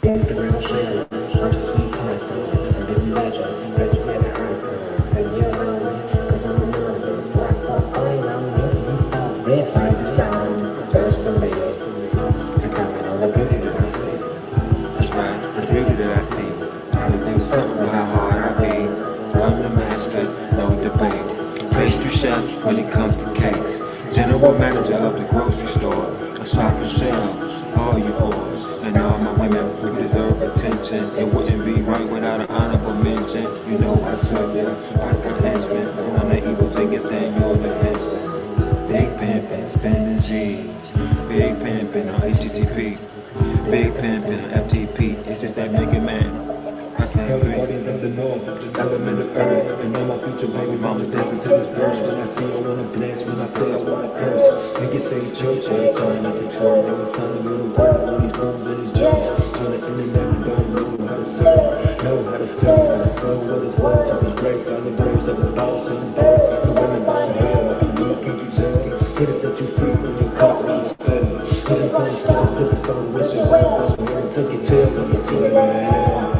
It's the real shit. I just see past it. And then imagine, better get it right. And you know me, cause I'm a nonsense. Like false fame, I'm making you fall. This side to side, just for me. To comment on the beauty that I see. That's right, the beauty that I see. Trying to do something with how hard I be. I'm the master, no debate. Pastry chef when it comes to cakes. General manager of the grocery store. A shop and shelf, all you whores. And all my women who deserve attention. It wouldn't be right without an honorable mention. You know I serve you like a henchman. I'm the evil chicken saying you're the henchman. Big pimpin', spending G's. Big pimpin' on HTTP. Big pimpin' on FTP. It's just that nigga man. Hell, the guardians of the north, element of earth. And all my future baby mamas dancing to this verse. When I see I wanna bless, when I play I wanna curse. Niggas say church, every time not to twerk. Now it's time to go to work on these moves and these jokes. On the internet we don't know how to serve, know how to serve, how to flow, what is worth. To this grace, got the birds of the boss and the boss. The women buying hell, like you need, can't you tell me? Get it, set you free from your caught when you spell. Listen, phone stars, sipping stone, wish it well. And took your tails, let me see it in the hell.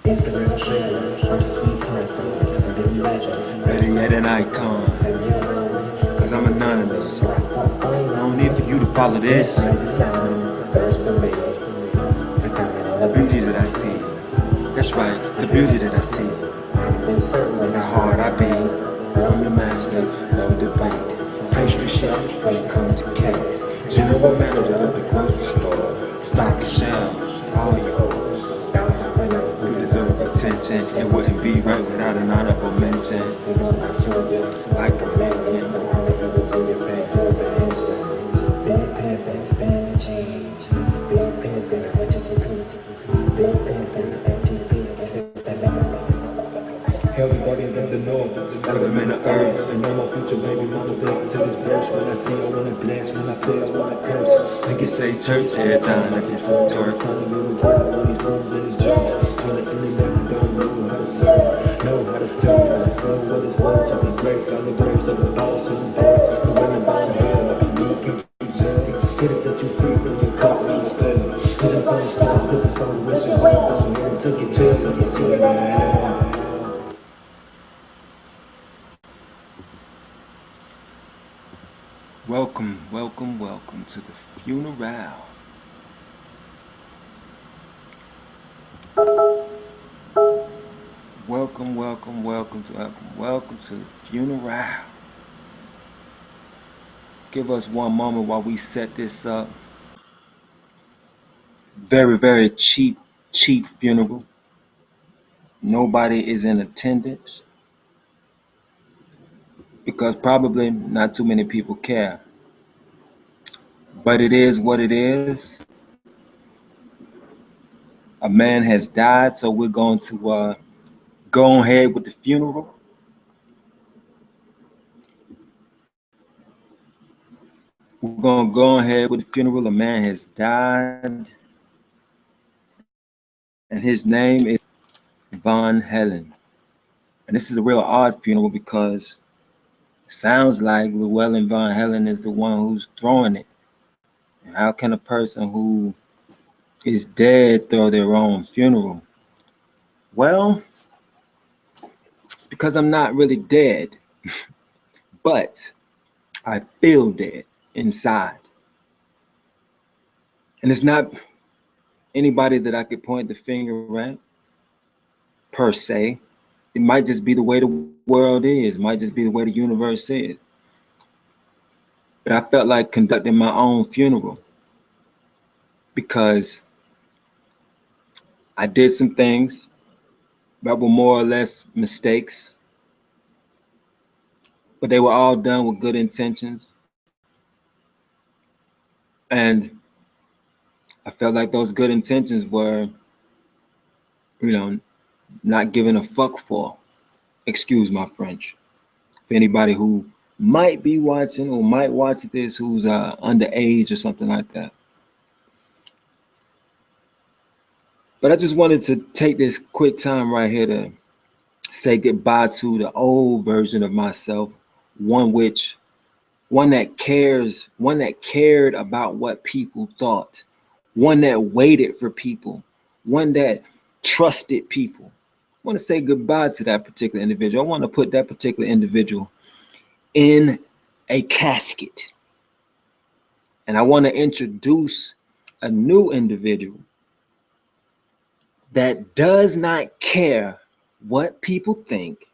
It's the real shit. I just see past it. And then imagine, better yet an icon. And you know me, cause I'm anonymous. I don't need for you to follow this. Just for me. To comment on the beauty that I see. That's right, the beauty that I see. And certainly how hard I be. I'm the master, no debate. Pastry chef when it comes to cakes. General manager of the grocery store. Stock and shelf, all you hoes. You deserve attention. It wouldn't be right without an honorable mention. You know I serve you like a million. The one that you was in your face, you're the henchman. Big pimpin', spending G's. Big pimpin', HTTP. Big pimpin', FTP. Is it that lemon? Hell, the guardians of the north, element of earth. And all my future baby mamas dancing to this verse. When I see I wanna bless, when I play I wanna curse. Niggas say church every time that you twerk. Time to go to work on these moves and these jokes. On the internet we don't know how to serve, know how to serve, how to flow, what is worth. To be great, got the birds of the boss and the boss. The women buying hell, like you need, can't you tell me? Get it, set you free from your caught when you spell. Listen, phone stars, sipping stone, wish it well. And took your tails, let me see it in the hell. Welcome, welcome, welcome to the funeral. Welcome to the funeral. Give us one moment while we set this up. Very, very cheap funeral. Nobody is in attendance because probably not too many people care. But it is what it is. A man has died, so we're going to go ahead with the funeral. We're going to go ahead with the funeral. A man has died, and his name is Von Helen. And this is a real odd funeral because it sounds like Llewellyn Von Helen is the one who's throwing it. And how can a person who is dead throw their own funeral? Well, it's because I'm not really dead, but I feel dead inside. And it's not anybody that I could point the finger at, per se. It might just be the way the world is, might just be the way the universe is. But I felt like conducting my own funeral because I did some things that were more or less mistakes, but they were all done with good intentions. And I felt like those good intentions were, not given a fuck for. Excuse my French. For anybody who might be watching or might watch this who's underage or something like that. But I just wanted to take this quick time right here to say goodbye to the old version of myself, one that cared about what people thought, one that waited for people, one that trusted people. I want to say goodbye to that particular individual. I want to put that particular individual in a casket. And I want to introduce a new individual that does not care what people think,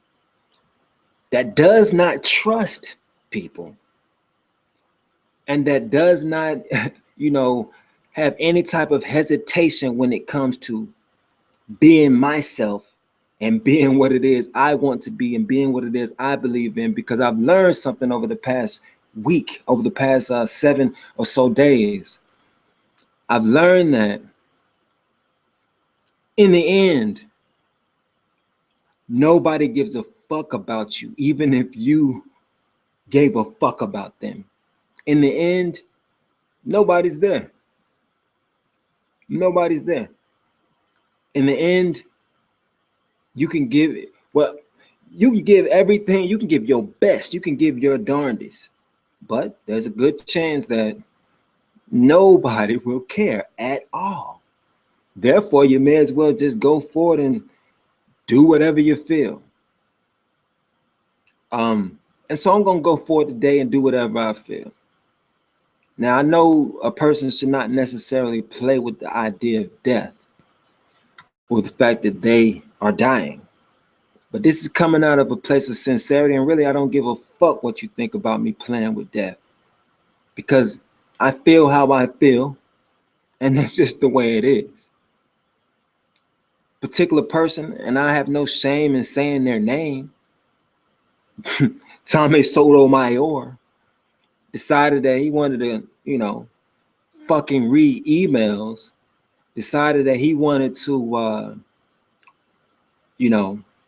that does not trust people, and that does not, have any type of hesitation when it comes to being myself and being what it is I want to be and being what it is I believe in, because I've learned something over the past week, over the past 7 or so days. I've learned that in the end, nobody gives a fuck about you, even if you gave a fuck about them. In the end, nobody's there. Nobody's there. In the end, you can give everything, you can give your best, you can give your darndest, but there's a good chance that nobody will care at all. Therefore, you may as well just go forward and do whatever you feel. And so I'm gonna go forward today and do whatever I feel. Now, I know a person should not necessarily play with the idea of death or the fact that they are dying. But this is coming out of a place of sincerity, and really I don't give a fuck what you think about me playing with death, because I feel how I feel, and that's just the way it is. Particular person, and I have no shame in saying their name, Tommy Sotomayor, decided that he wanted to, fucking read emails, decided that he wanted to,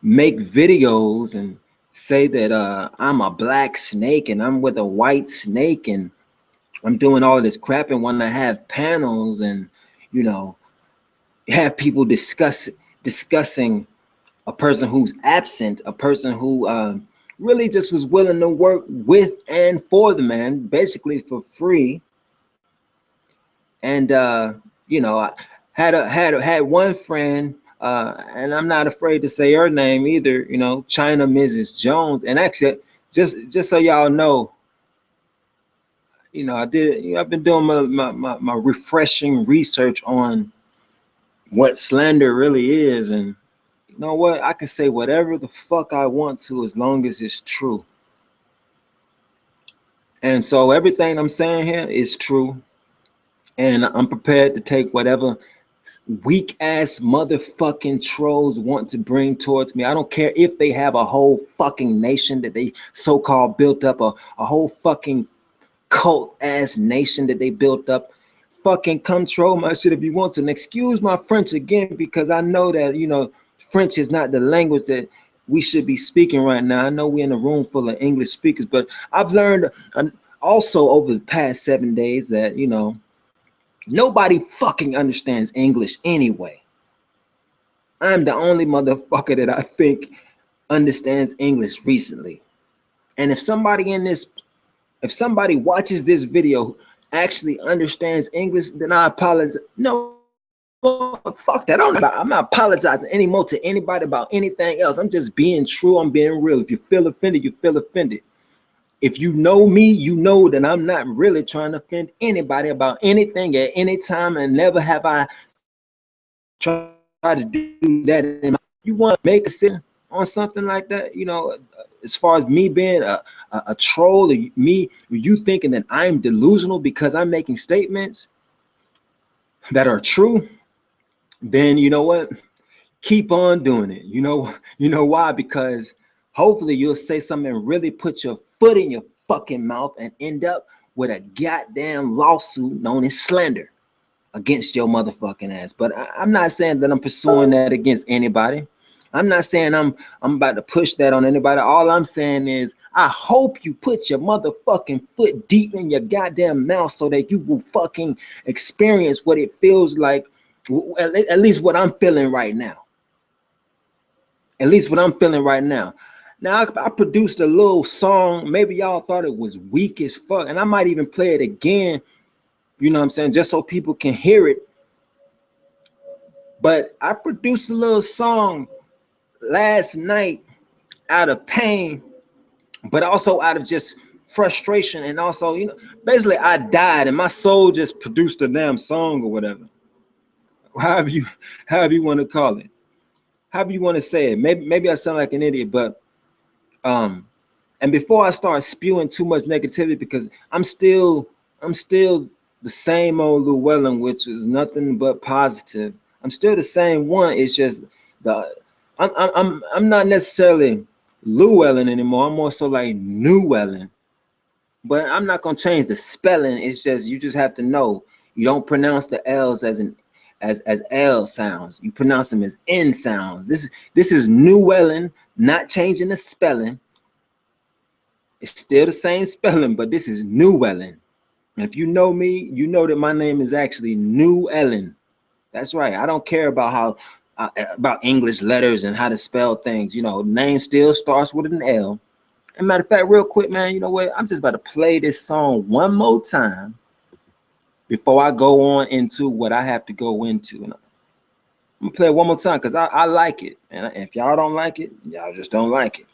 make videos and say that I'm a black snake and I'm with a white snake and I'm doing all this crap, and want to have panels and, have people discussing a person who's absent, a person who really just was willing to work with and for the man, basically for free. And I had one friend, and I'm not afraid to say her name either, China Mrs. Jones. And actually, just so y'all know, I've been doing my refreshing research on what slander really is, and you know what? I can say whatever the fuck I want to as long as it's true. And so everything I'm saying here is true. And I'm prepared to take whatever weak ass motherfucking trolls want to bring towards me. I don't care if they have a whole fucking nation that they so-called built up, a whole fucking cult ass nation that they built up. Fucking come troll my shit if you want to. And excuse my French again, because I know that, French is not the language that we should be speaking right now. I know we're in a room full of English speakers, but I've learned also over the past 7 days that, nobody fucking understands English anyway. I'm the only motherfucker that I think understands English recently. And if somebody watches this video actually understands English, then I apologize. No, fuck that. I'm not apologizing anymore to anybody about anything else. I'm just being true. I'm being real. If you feel offended, you feel offended. If you know me, you know that I'm not really trying to offend anybody about anything at any time, and never have I tried to do that. You want to make a decision on something like that, as far as me being a troll, or you thinking that I'm delusional because I'm making statements that are true, then you know what? Keep on doing it. You know why? Because hopefully you'll say something and really put your foot in your fucking mouth and end up with a goddamn lawsuit known as slander against your motherfucking ass. But I'm not saying that I'm pursuing that against anybody. I'm not saying I'm about to push that on anybody. All I'm saying is I hope you put your motherfucking foot deep in your goddamn mouth so that you will fucking experience what it feels like, at least what I'm feeling right now. At least what I'm feeling right now. Now I produced a little song. Maybe y'all thought it was weak as fuck, and I might even play it again. You know what I'm saying? Just so people can hear it. But I produced a little song last night out of pain, but also out of just frustration, and also, basically I died and my soul just produced a damn song or whatever. However you want to call it, however you want to say it. Maybe I sound like an idiot, but and before I start spewing too much negativity, because I'm still the same old Llewellyn, which is nothing but positive. I'm still the same one. It's just the I'm not necessarily Llewellyn anymore. I'm more so like Llewellyn. But I'm not gonna change the spelling. It's just you just have to know you don't pronounce the L's as L sounds. You pronounce them as N sounds. This is Llewellyn, not changing the spelling. It's still the same spelling, but this is Llewellyn. And if you know me, you know that my name is actually Llewellyn. That's right. I don't care about how about English letters and how to spell things. Name still starts with an L. And matter of fact, real quick, man, you know what? I'm just about to play this song one more time before I go on into what I have to go into. And I'm gonna play it one more time because I like it. And if y'all don't like it, y'all just don't like it.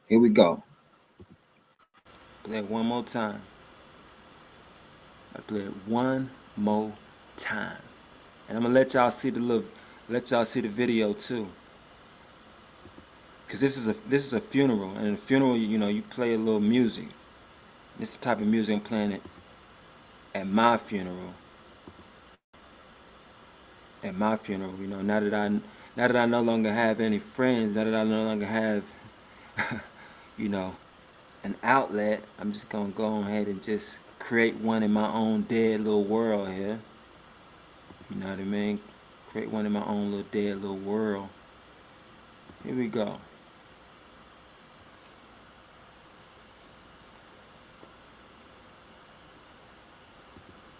Here we go. Play it one more time. I play it one more time. And I'm gonna let y'all see the video too. Cause this is a funeral, and in a funeral, you play a little music. This is the type of music I'm playing at my funeral. At my funeral, now that I no longer have any friends, now that I no longer have, an outlet, I'm just gonna go ahead and just create one in my own dead little world here. You know what I mean? Create one in my own little dead little world. Here we go.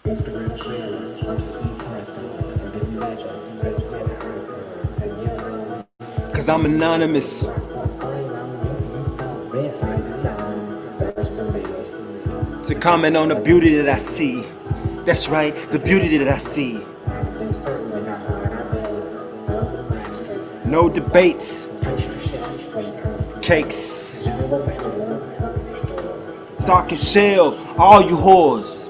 Instagram sharing, want to see person, and then imagine, Cause I'm anonymous. To comment on the beauty that I see. That's right, the beauty that I see. No debate. Cakes. Stock and shell, all you whores.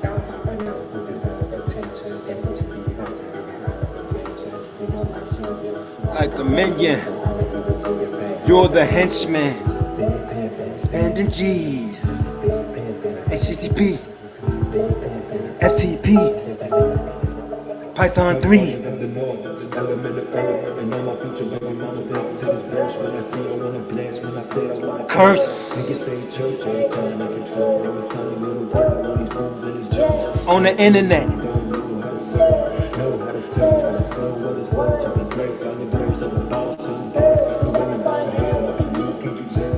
Like a million. You're the henchman. Spending G's. HTTP. FTP. Python 3. Curse. On the internet.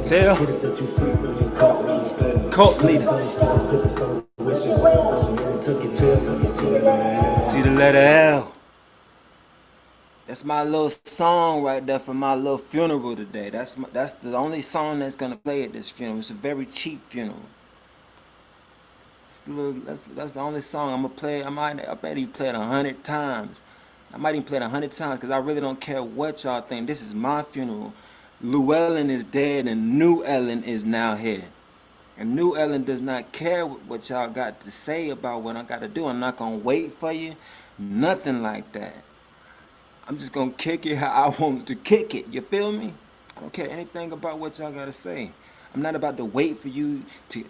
Tell. Cult leader. See the letter L. That's my little song right there for my little funeral today. That's the only song that's gonna play at this funeral. It's a very cheap funeral. That's the only song I'm gonna play. I bet you play it 100 times. I might even play it 100 times because I really don't care what y'all think. This is my funeral. Llewellyn is dead and Llewellyn is now here. And Llewellyn does not care what y'all got to say about what I got to do. I'm not gonna wait for you. Nothing like that. I'm just gonna kick it how I want to kick it. You feel me? I don't care anything about what y'all gotta say. I'm not about to wait for you to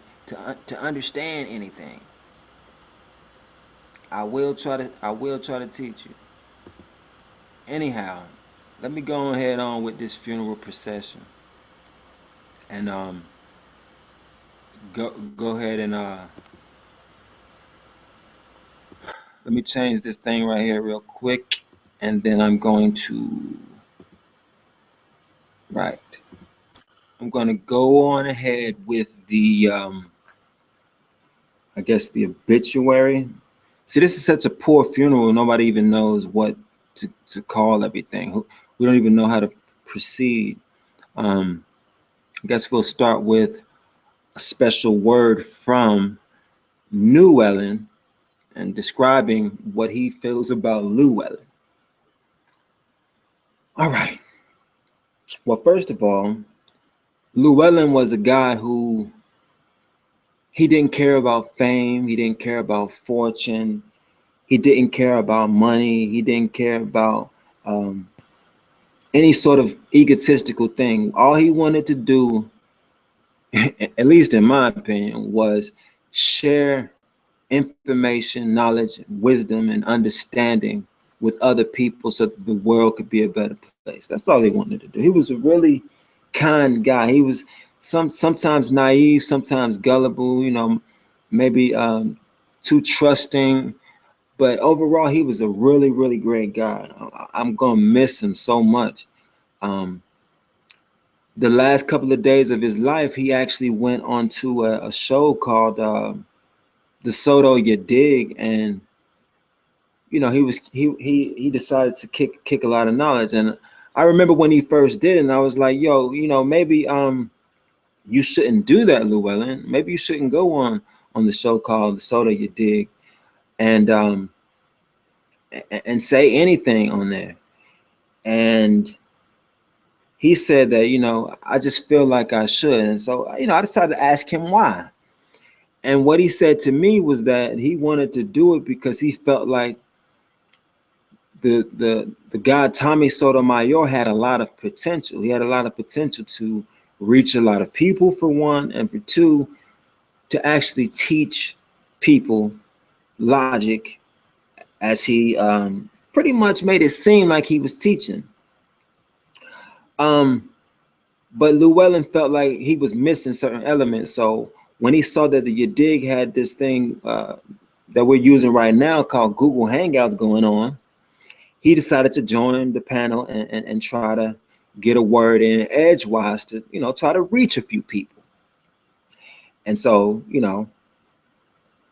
understand anything. I will try to teach you. Anyhow, let me go ahead on with this funeral procession. And go ahead and let me change this thing right here real quick, and then I'm going to I'm going to go on ahead with the I guess the obituary. See, this is such a poor funeral. Nobody even knows what to call everything. We don't even know how to proceed. I guess we'll start with a special word from Llewellyn and describing what he feels about Llewellyn. All right. Well, first of all, Llewellyn was a guy who he didn't care about fame. He didn't care about fortune. He didn't care about money. He didn't care about um, any sort of egotistical thing. All he wanted to do, at least in my opinion, was share information, knowledge, wisdom, and understanding with other people so that the world could be a better place. That's all he wanted to do. He was a really kind guy. He was sometimes naive, sometimes gullible, maybe too trusting. But overall, he was a really, really great guy. I'm gonna miss him so much. Um, the last couple of days of his life, he actually went on to a show called "The Soto You Dig," and he decided to kick a lot of knowledge. And I remember when he first did it, and I was like, yo, maybe you shouldn't do that, Llewellyn. Maybe you shouldn't go on the show called "The Soto You Dig," and and say anything on there. And he said that, I just feel like I should. And so, I decided to ask him why. And what he said to me was that he wanted to do it because he felt like the guy Tommy Sotomayor had a lot of potential. He had a lot of potential to reach a lot of people, for one, and for two, to actually teach people logic, as he pretty much made it seem like he was teaching. But Llewellyn felt like he was missing certain elements. So when he saw that the Yadig had this thing that we're using right now called Google Hangouts going on, he decided to join the panel and try to get a word in edgewise to, try to reach a few people. And so,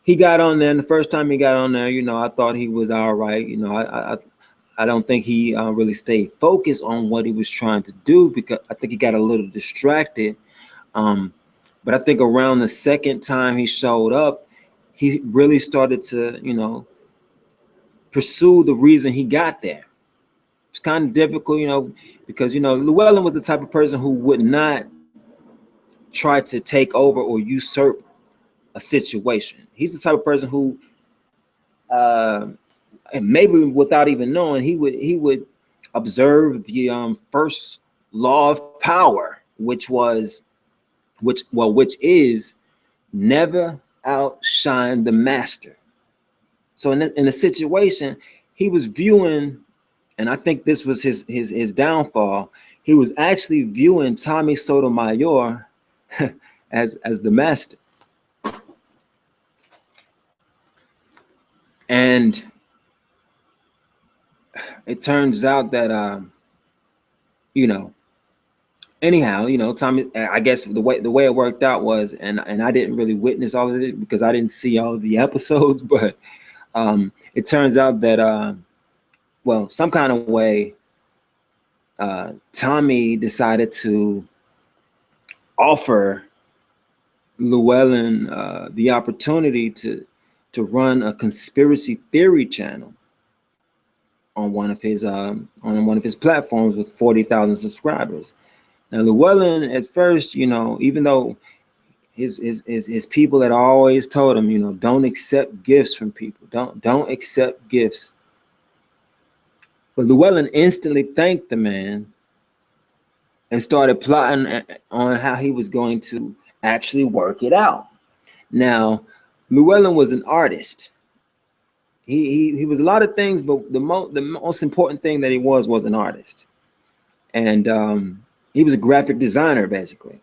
he got on there, and the first time he got on there, I thought he was all right. I don't think he really stayed focused on what he was trying to do, because I think he got a little distracted. But I think around the second time he showed up, he really started to, pursue the reason he got there. It's kind of difficult, because, Llewellyn was the type of person who would not try to take over or usurp a situation. He's the type of person who, and maybe without even knowing, he would observe the first law of power, which is never outshine the master. So in the situation, he was viewing, and I think this was his downfall. He was actually viewing Tommy Sotomayor as the master. And it turns out that you know anyhow, Tommy, I guess the way it worked out was, and I didn't really witness all of it because I didn't see all of the episodes, but it turns out that well, some kind of way Tommy decided to offer Llewellyn the opportunity to run a conspiracy theory channel on one of his platforms with 40,000 subscribers. Now Llewellyn, at first, even though his people had always told him, don't accept gifts from people, don't accept gifts. But Llewellyn instantly thanked the man and started plotting on how he was going to actually work it out. Now, Llewellyn was an artist. He was a lot of things, but the most important thing that he was an artist, and he was a graphic designer basically.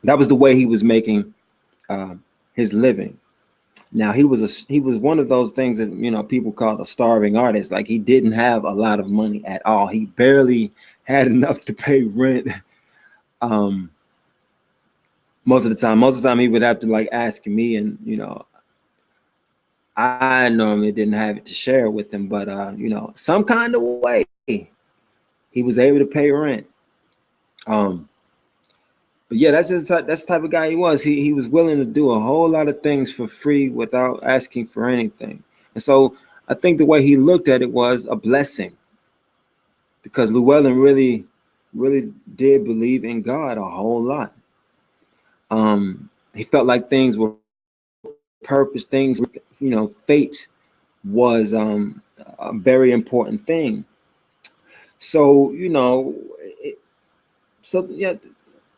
That was the way he was making his living. Now he was one of those things that people call a starving artist. Like, he didn't have a lot of money at all. He barely had enough to pay rent. Most of the time he would have to like ask me, and I normally didn't have it to share with him, but some kind of way he was able to pay rent. Um, but yeah, that's the type of guy he was. He was willing to do a whole lot of things for free without asking for anything. And so I think the way he looked at it was a blessing, because Llewellyn really did believe in God a whole lot. He felt like things were purpose, things, fate was a very important thing. So, so yeah,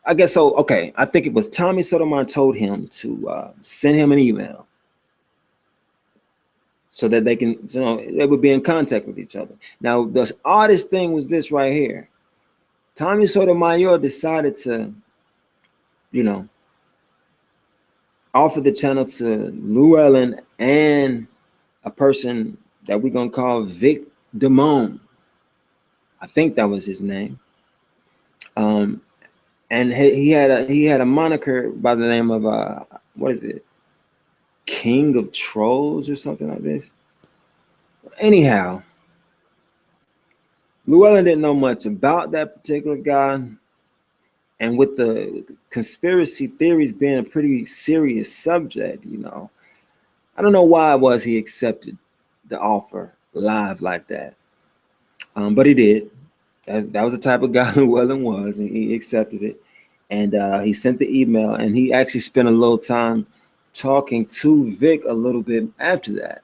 I guess so. Okay, I think it was Tommy Sotomayor told him to send him an email so that they can, they would be in contact with each other. Now, the oddest thing was this right here. Tommy Sotomayor decided to, you know, offer the channel to Llewellyn and a person that we're gonna call Vic Damone. I think that was his name. Um, and he had a moniker by the name of what is it, King of Trolls or something like this. Anyhow, Llewellyn didn't know much about that particular guy, and with the conspiracy theories being a pretty serious subject, I don't know why it was he accepted the offer live like that. But he did. That was the type of guy Llewellyn was, and he accepted it. And he sent the email, and he actually spent a little time talking to Vic a little bit after that.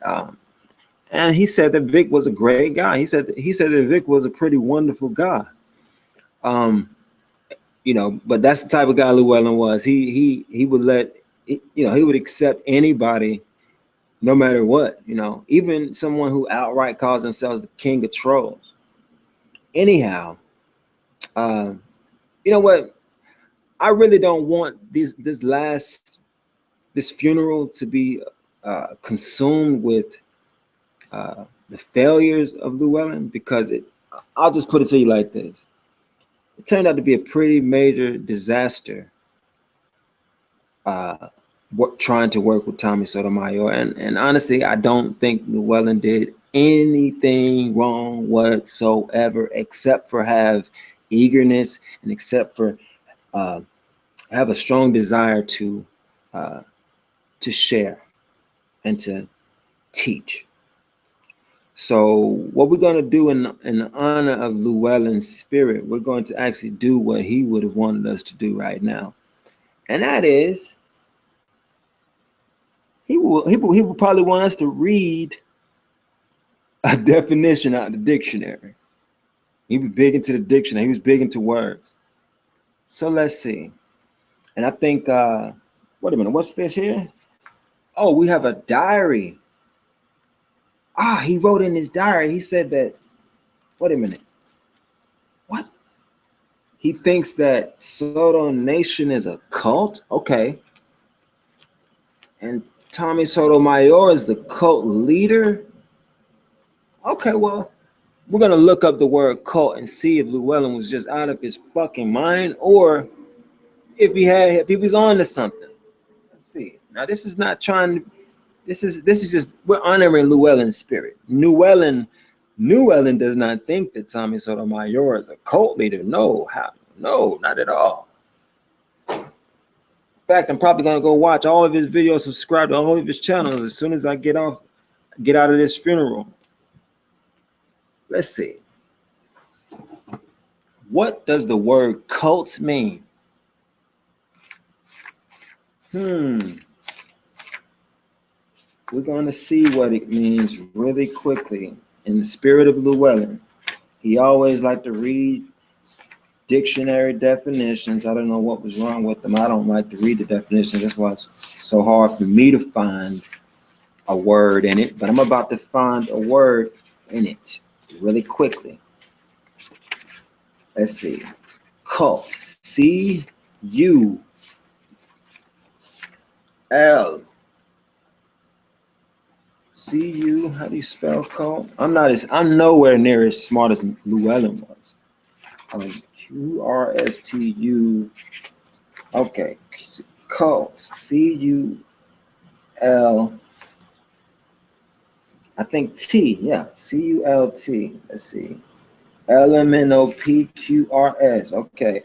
And he said that Vic was a great guy. He said that Vic was a pretty wonderful guy. Um, but that's the type of guy Llewellyn was. He would he would accept anybody, no matter what. Even someone who outright calls themselves the king of trolls. Anyhow, uh, you know what? I really don't want this funeral to be consumed with the failures of Llewellyn, because I'll just put it to you like this: it turned out to be a pretty major disaster. Uh, Trying to work with Tommy Sotomayor, and honestly, I don't think Llewellyn did anything wrong whatsoever, except for have eagerness and except for uh, have a strong desire uh, to share and to teach. So what we're going to do in honor of Llewellyn's spirit, we're going to actually do what he would have wanted us to do right now. And that is, he will probably want us to read a definition out of the dictionary. He was big into the dictionary. He was big into words. So let's see. And I think, wait a minute, what's this here? Oh, we have a diary. He wrote in his diary, he said that, wait a minute, what? He thinks that Soto Nation is a cult? Okay. And Tommy Sotomayor is the cult leader? Okay, well, we're going to look up the word cult and see if Llewellyn was just out of his fucking mind, or if he was on to something. Let's see. Now, this is not trying to, this is just, we're honoring Llewellyn's spirit. Llewellyn does not think that Tommy Sotomayor is a cult leader. No, no, not at all. In fact, I'm probably gonna go watch all of his videos, subscribe to all of his channels as soon as I get out of this funeral. Let's see. What does the word cult mean? We're going to see what it means really quickly. In the spirit of Llewellyn, he always liked to read dictionary definitions. I don't know what was wrong with them. I don't like to read the definitions. That's why it's so hard for me to find a word in it. But I'm about to find a word in it really quickly. Let's see. Cult. C-U-L. C-U. How do you spell cult? I'm nowhere near as smart as Llewellyn was. Q-R-S-T-U. Okay. Cult. C-U-L. I think T. Yeah. C-U-L-T. Let's see. LMNOPQRS. Okay.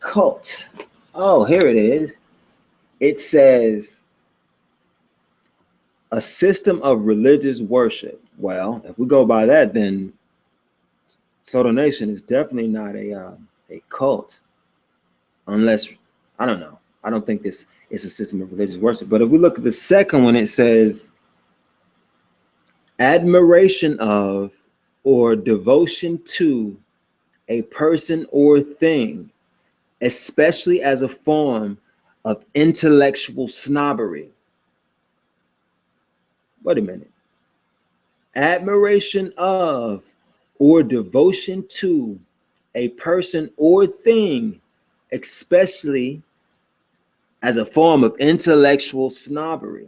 Cult. Oh, here it is. It says a system of religious worship. Well, if we go by that, then Soto Nation is definitely not a cult, unless I don't know. I don't think this is a system of religious worship. But if we look at the second one, it says admiration of or devotion to a person or thing, especially as a form of intellectual snobbery. Wait a minute. Admiration of or devotion to a person or thing, especially as a form of intellectual snobbery.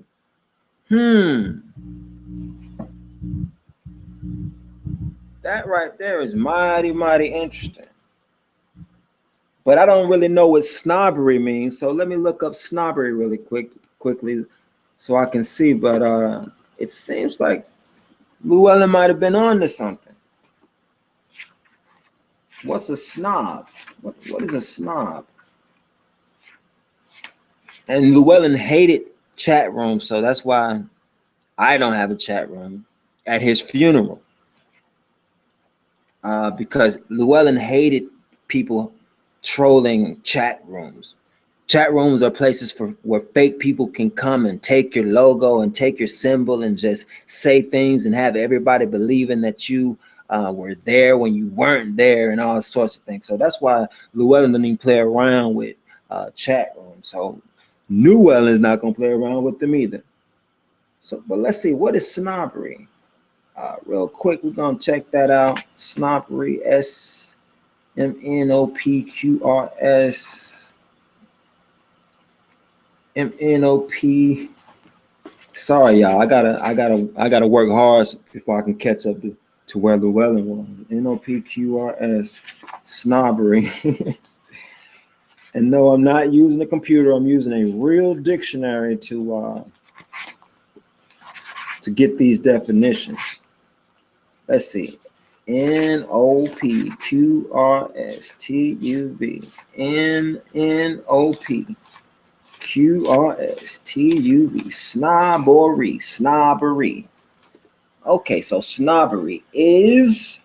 That right there is mighty, mighty interesting. But I don't really know what snobbery means, so let me look up snobbery really quickly so I can see. But it seems like Llewellyn might have been on to something. What's a snob? What is a snob? And Llewellyn hated chat rooms, so that's why I don't have a chat room at his funeral. Because Llewellyn hated people trolling chat rooms. Chat rooms are places for where fake people can come and take your logo and take your symbol and just say things and have everybody believing that you were there when you weren't there and all sorts of things. So that's why Llewellyn didn't even play around with chat rooms. So Llewellyn's not gonna play around with them either. So, but let's see, what is snobbery? Real quick, we're gonna check that out. Snobbery, SMNOPQRS. MNOP. Sorry, y'all. I gotta work hard before I can catch up to where Llewellyn was. NOPQRS. Snobbery. And no, I'm not using a computer. I'm using a real dictionary to get these definitions. Let's see. NOPQRSTUV. NNOPQRSTUV. Snobbery. Okay, so snobbery is.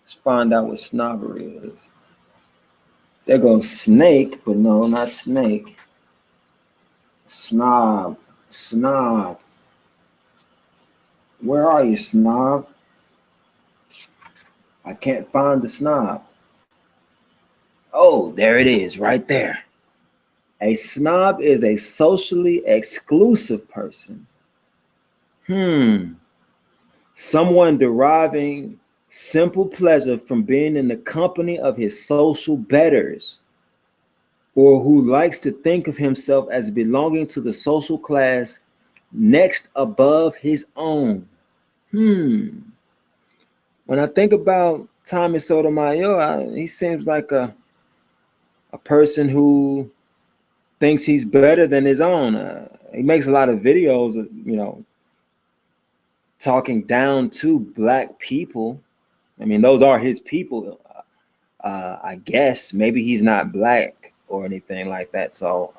Let's find out what snobbery is. There goes snake, but no, not snake. Snob. Where are you, snob? I can't find the snob. Oh, there it is, right there. A snob is a socially exclusive person. Someone deriving simple pleasure from being in the company of his social betters, or who likes to think of himself as belonging to the social class next above his own. When I think about Tommy Sotomayor, he seems like a person who thinks he's better than his own. He makes a lot of videos, talking down to Black people. I mean, those are his people. I guess maybe he's not Black or anything like that. So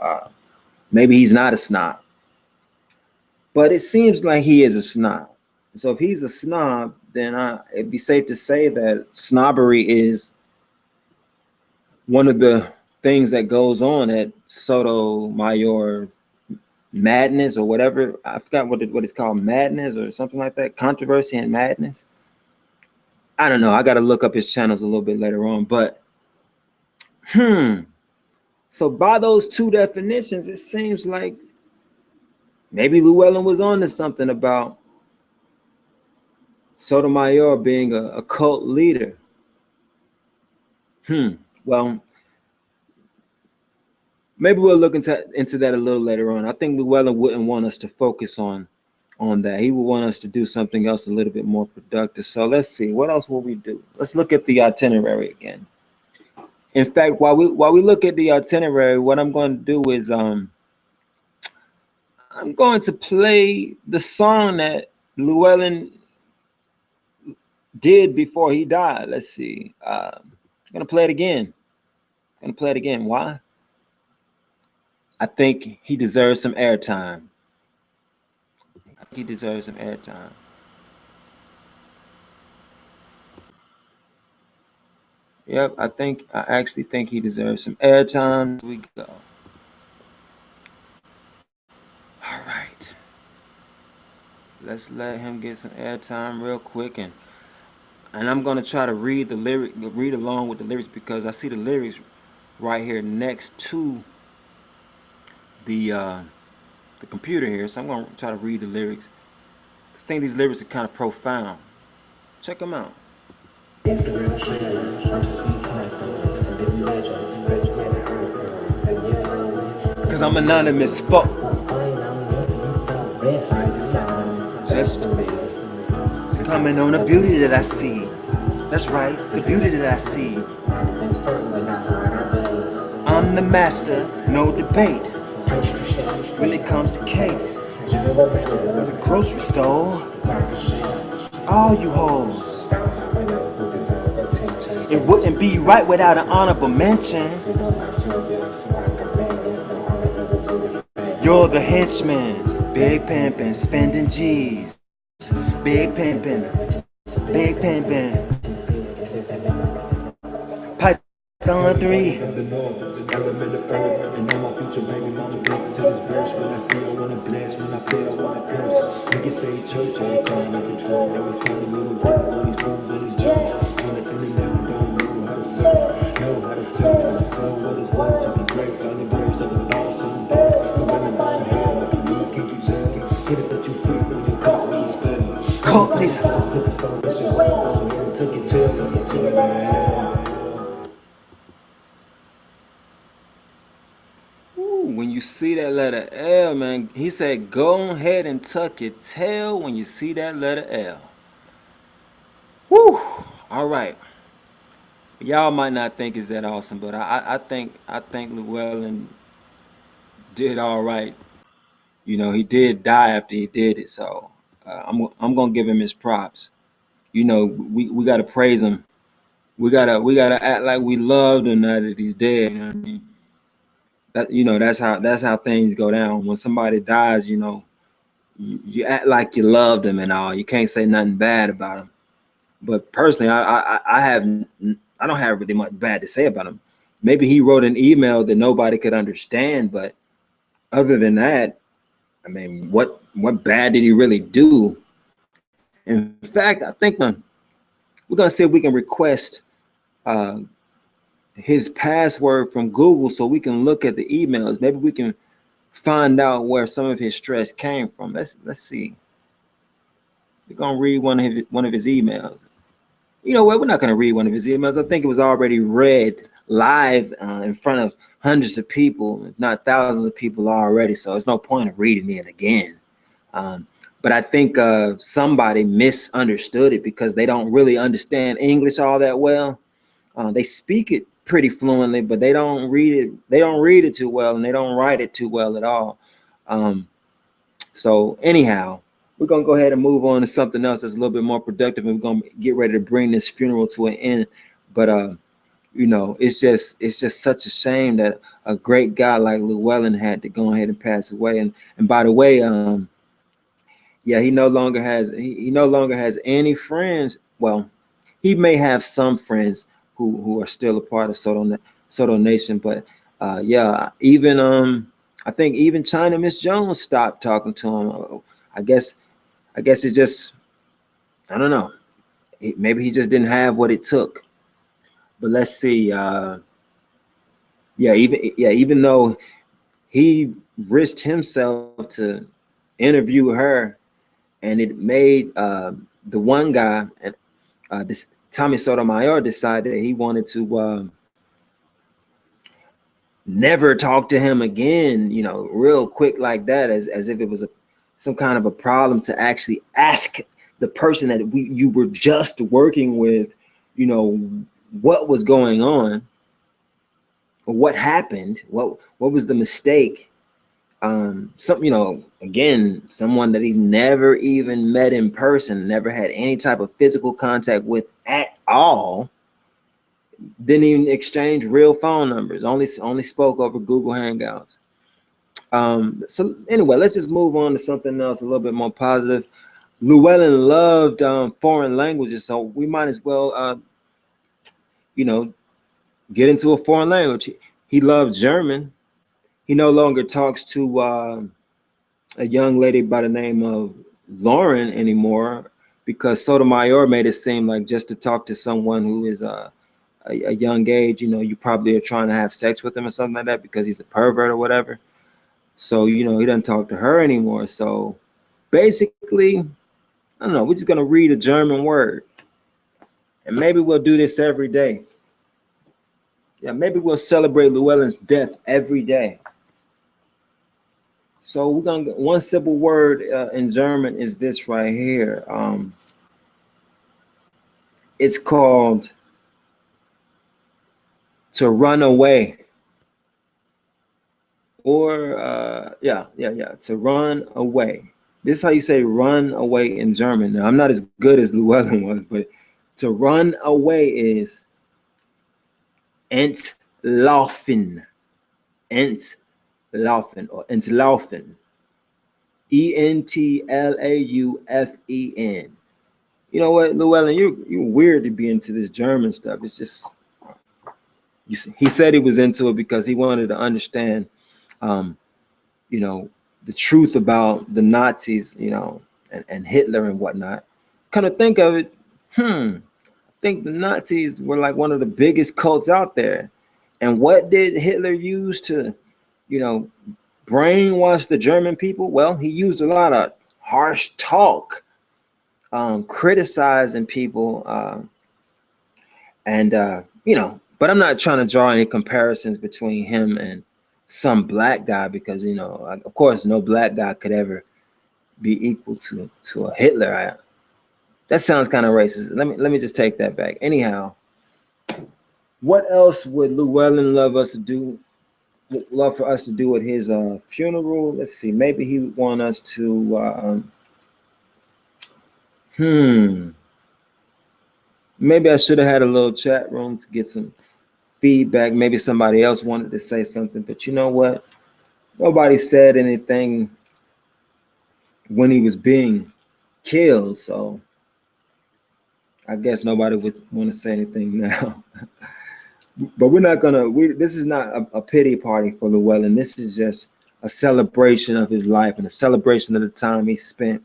maybe he's not a snob. But it seems like he is a snob. So if he's a snob, then it'd be safe to say that snobbery is one of the things that goes on at Sotomayor madness or whatever. I forgot what it's called, madness or something like that. Controversy and madness. I don't know. I got to look up his channels a little bit later on. But so by those two definitions, it seems like maybe Llewellyn was on to something about Sotomayor being a cult leader. Well, maybe we'll look into that a little later on. I think Llewellyn wouldn't want us to focus on that. He would want us to do something else a little bit more productive. So let's see, what else will we do? Let's look at the itinerary again. In fact, while we look at the itinerary, what I'm going to do is I'm going to play the song that Llewellyn did before he died. Let's see. I'm gonna play it again. Gonna play it again. Why? I think he deserves some airtime. I think he deserves some airtime. Yep, I actually think he deserves some airtime. Here we go. All right. Let's let him get some airtime real quick, and I'm gonna try to read along with the lyrics, because I see the lyrics right here next to the uh, the computer here. So I'm gonna try to read the lyrics. I think these lyrics are kind of profound. Check them out. Instagram shares, I just see content, and then you imagine, yeah, the icon, and yeah, no, Cause I'm anonymous, fuck. Just for me. Coming on the beauty that I see. That's right, the beauty that I see. I'm the master, no debate. When it comes to cakes, the grocery store, all you hoes. It wouldn't be right without an honorable mention. You're the henchman, big pimpin', spending G's. Big pimpin', big pimpin'. Python 3. From the north, element of earth, and all my future baby mama think to this verse. When I see I wanna bless, when I play I wanna curse. Niggas say church every time I control. That was funny little work on these moves on these jokes. On the internet we don't know how to surf, know how to search on the flow. What is worth to be great? Got the birds of the boss and boss. The women by the hell, like you need, can't you tell me? Hit it set you free from your caught me spell. Caught this. Took your tails and you see it right now. When you see that letter L, man, he said, go ahead and tuck your tail when you see that letter L. Woo! All right. Y'all might not think it's that awesome, but I think Llewellyn did all right. You know, he did die after he did it, so I'm gonna give him his props. You know, we gotta praise him. We gotta act like we loved him now that he's dead. You know what I mean? That's how things go down. When somebody dies, you act like you loved them and all. You can't say nothing bad about them. But personally, I don't have really much bad to say about him. Maybe he wrote an email that nobody could understand, but other than that, I mean, what bad did he really do? In fact, I think we're gonna see if we can request uh, his password from Google so we can look at the emails. Maybe we can find out where some of his stress came from. Let's see. We're gonna read one of his emails. You know what? We're not gonna read one of his emails. I think it was already read live in front of hundreds of people, if not thousands of people already. So there's no point of reading it again. But I think somebody misunderstood it because they don't really understand English all that well. They speak it pretty fluently, but they don't read it. They don't read it too well, and they don't write it too well at all. So anyhow, we're gonna go ahead and move on to something else that's a little bit more productive, and we're gonna get ready to bring this funeral to an end. But it's just such a shame that a great guy like Llewellyn had to go ahead and pass away. And by the way, yeah, he no longer has any friends. Well, he may have some friends who are still a part of Soto Nation, but yeah, even I think even China Miss Jones stopped talking to him. I guess it just, I don't know. Maybe he just didn't have what it took. But let's see. Even though he risked himself to interview her, and it made the one guy, this Tommy Sotomayor, decided that he wanted to never talk to him again, real quick like that, as if it was some kind of a problem to actually ask the person that you were just working with, what was going on, or what happened, what was the mistake. Some, again, someone that he never even met in person, never had any type of physical contact with at all, didn't even exchange real phone numbers, only spoke over Google Hangouts. So anyway, let's just move on to something else a little bit more positive. Llewellyn loved foreign languages, so we might as well, you know, get into a foreign language. He loved German. He no longer talks to a young lady by the name of Lauren anymore, because Sotomayor made it seem like just to talk to someone who is a young age, you probably are trying to have sex with him or something like that because he's a pervert or whatever. So, he doesn't talk to her anymore. So basically, I don't know, we're just going to read a German word. And maybe we'll do this every day. Yeah, maybe we'll celebrate Llewellyn's death every day. So we're going to, one simple word in German is this right here. It's called to run away. Or, to run away. This is how you say run away in German. Now, I'm not as good as Llewellyn was, but to run away is entlaufen. Entlaufen or entlaufen. Entlaufen. You know what, Llewellyn, you're weird to be into this German stuff. It's just, he said he was into it because he wanted to understand, the truth about the Nazis, and Hitler and whatnot. Kind of think of it, I think the Nazis were like one of the biggest cults out there. And what did Hitler use to, brainwash the German people? Well, he used a lot of harsh talk, criticizing people, but I'm not trying to draw any comparisons between him and some black guy because, of course, no black guy could ever be equal to a Hitler. That sounds kind of racist. Let me just take that back. Anyhow, what else would Llewellyn love for us to do at his funeral? Let's see. Maybe he would want us to. Maybe I should have had a little chat room to get some feedback. Maybe somebody else wanted to say something, but you know what? Nobody said anything when he was being killed, so I guess nobody would want to say anything now. But we're not gonna. This is not a pity party for Llewellyn. This is just a celebration of his life and a celebration of the time he spent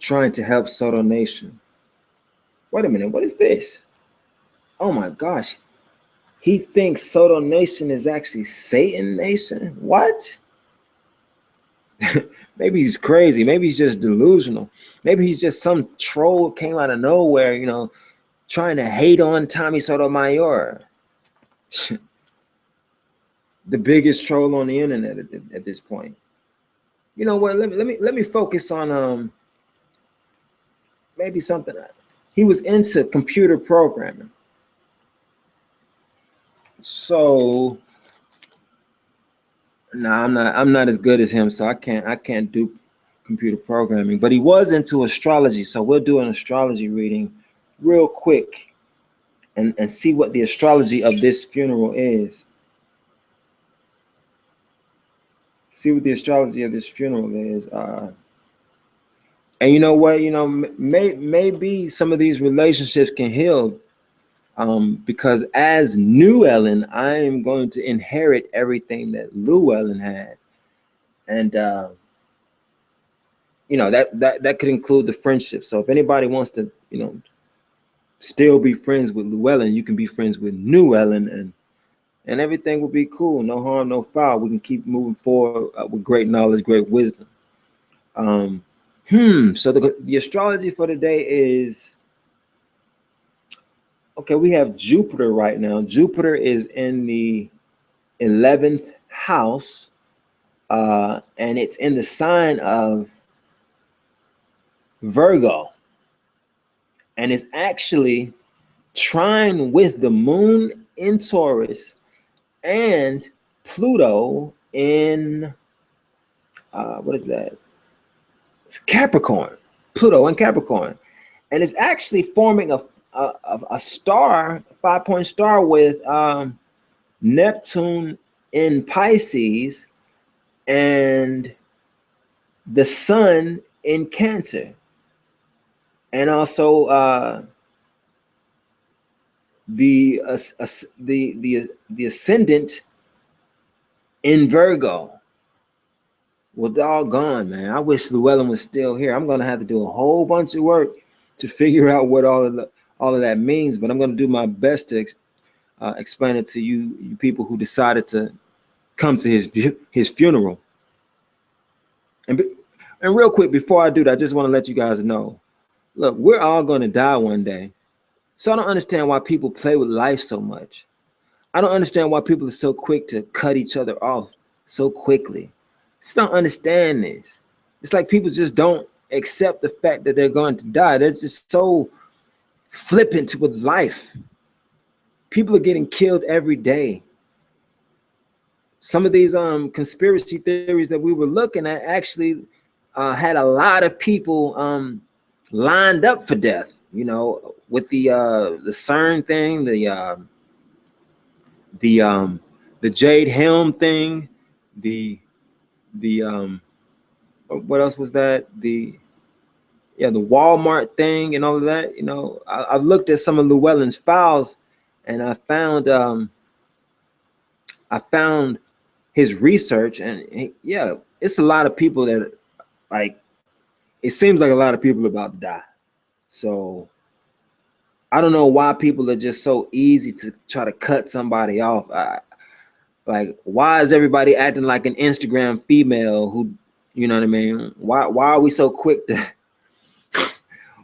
trying to help Soto Nation. Wait a minute, what is this? Oh my gosh. He thinks Soto Nation is actually Satan Nation? What? Maybe he's crazy. Maybe he's just delusional. Maybe he's just some troll came out of nowhere, trying to hate on Tommy Sotomayor. The biggest troll on the internet at this point. You know what? Let me focus on maybe something. He was into computer programming. So no, I'm not as good as him, so I can't do computer programming. But he was into astrology, so we'll do an astrology reading real quick and see what the astrology of this funeral is. See what the astrology of this funeral is. And you know what? Maybe some of these relationships can heal. Because as Llewellyn, I am going to inherit everything that Llewellyn had, and that could include the friendship. So if anybody wants to, still be friends with Llewellyn, you can be friends with Llewellyn, and everything will be cool. No harm, no foul. We can keep moving forward with great knowledge, great wisdom. So the astrology for today is. Okay, we have Jupiter right now. Jupiter is in the 11th house, and it's in the sign of Virgo. And it's actually trine with the moon in Taurus and Pluto in what is that? It's Capricorn, Pluto in Capricorn, and it's actually forming a star, 5-point star with Neptune in Pisces and the Sun in Cancer, and also the ascendant in Virgo. Well, doggone, man. I wish Llewellyn was still here. I'm gonna have to do a whole bunch of work to figure out what all of that means, but I'm gonna do my best to explain it to you people who decided to come to his funeral. And real quick, before I do that, I just want to let you guys know, look, we're all gonna die one day. So I don't understand why people play with life so much. I don't understand why people are so quick to cut each other off so quickly. Just don't understand this. It's like people just don't accept the fact that they're going to die. They're just so flippant with life. People are getting killed every day. Some of these conspiracy theories that we were looking at actually had a lot of people lined up for death. You know, with the CERN thing, the Jade Helm thing, the what else was that? The Walmart thing and all of that. You know, I've looked at some of Llewellyn's files, and I found his research, and yeah, it's a lot of people that, like, it seems like a lot of people are about to die. So I don't know why people are just so easy to try to cut somebody off. Like, why is everybody acting like an Instagram female who, you know what I mean? Why are we so quick to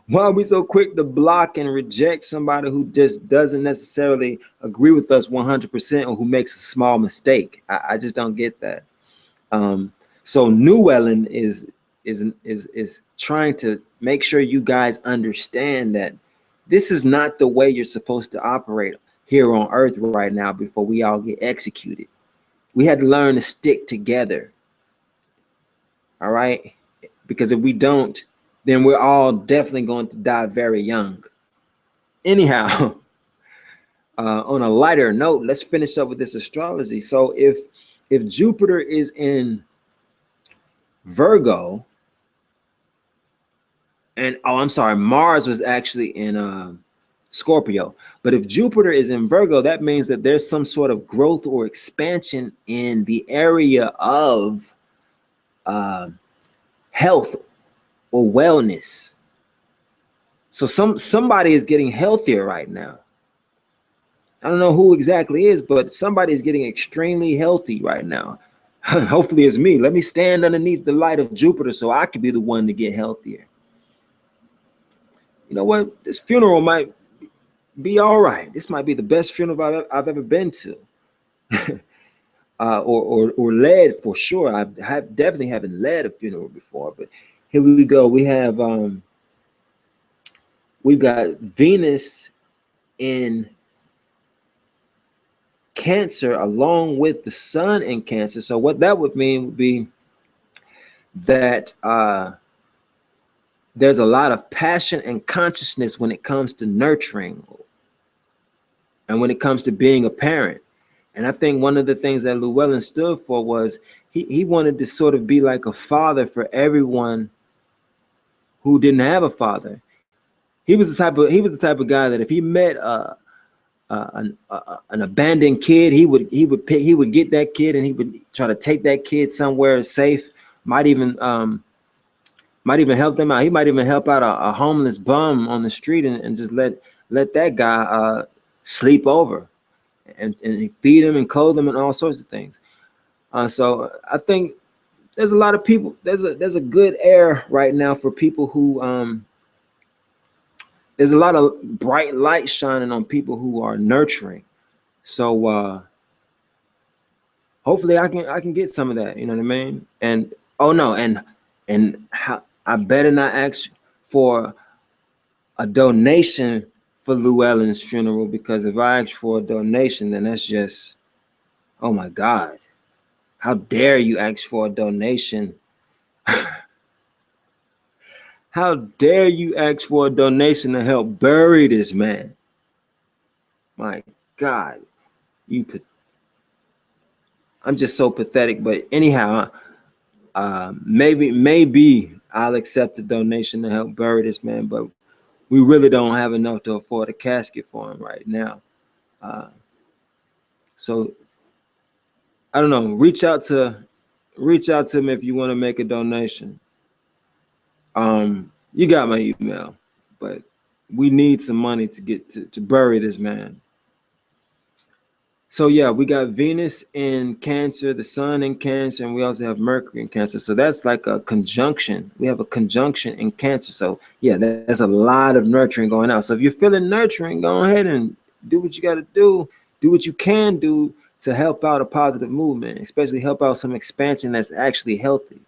why are we so quick to block and reject somebody who just doesn't necessarily agree with us 100% or who makes a small mistake? I just don't get that. So Llewellyn is trying to make sure you guys understand that this is not the way you're supposed to operate here on earth right now before we all get executed. We had to learn to stick together. All right? Because if we don't, then we're all definitely going to die very young. Anyhow, on a lighter note, let's finish up with this astrology. So if Jupiter is in Virgo, and I'm sorry, Mars was actually in Scorpio. But if Jupiter is in Virgo, that means that there's some sort of growth or expansion in the area of health or wellness. So somebody is getting healthier right now. I don't know who exactly is, but somebody is getting extremely healthy right now. Hopefully it's me. Let me stand underneath the light of Jupiter so I could be the one to get healthier. You know what? This funeral might be all right. This might be the best funeral I've ever been to. Or led, for sure. I definitely haven't led a funeral before, but here we go. We've got Venus in Cancer along with the Sun in Cancer. So what that would mean would be that there's a lot of passion and consciousness when it comes to nurturing and when it comes to being a parent. And I think one of the things that Llewellyn stood for was he wanted to sort of be like a father for everyone who didn't have a father. He was the type of guy that if he met an abandoned kid, he would get that kid and he would try to take that kid somewhere safe. Might even help them out. He might even help out a homeless bum on the street and just let that guy sleep over and feed him and clothe him and all sorts of things. So I think there's a lot of people. There's a good air right now for people who there's a lot of bright light shining on people who are nurturing. So hopefully I can get some of that. You know what I mean? And oh no, and how, I better not ask for a donation for Llewellyn's funeral, because if I ask for a donation, then that's just, oh my God. How dare you ask for a donation? How dare you ask for a donation to help bury this man? My God, you. I'm just so pathetic. But anyhow, maybe I'll accept the donation to help bury this man. But we really don't have enough to afford a casket for him right now. So I don't know. Reach out to me if you want to make a donation. You got my email, but we need some money to get to bury this man. So yeah, we got Venus in Cancer, the Sun in Cancer, and we also have Mercury in Cancer. So that's like a conjunction. We have a conjunction in Cancer. So yeah, there's a lot of nurturing going on. So if you're feeling nurturing, go ahead and do what you got to do. Do what you can do to help out a positive movement, especially help out some expansion that's actually healthy.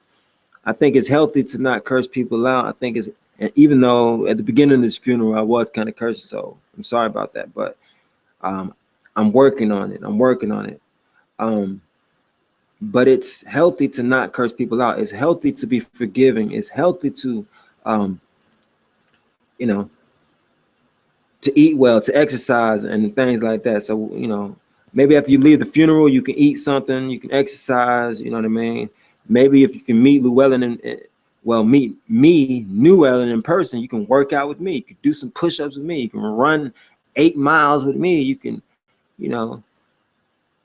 I think it's healthy to not curse people out. I think it's, even though at the beginning of this funeral I was kind of cursing, so I'm sorry about that, but I'm working on it. I'm working on it. But it's healthy to not curse people out. It's healthy to be forgiving. It's healthy to, you know, to eat well, to exercise, and things like that. So, you know, maybe after you leave the funeral, you can eat something, you can exercise. You know what I mean? Maybe if you can meet Llewellyn meet me, Llewellyn, in person, you can work out with me. You can do some push-ups with me. You can run 8 miles with me. You can, you know,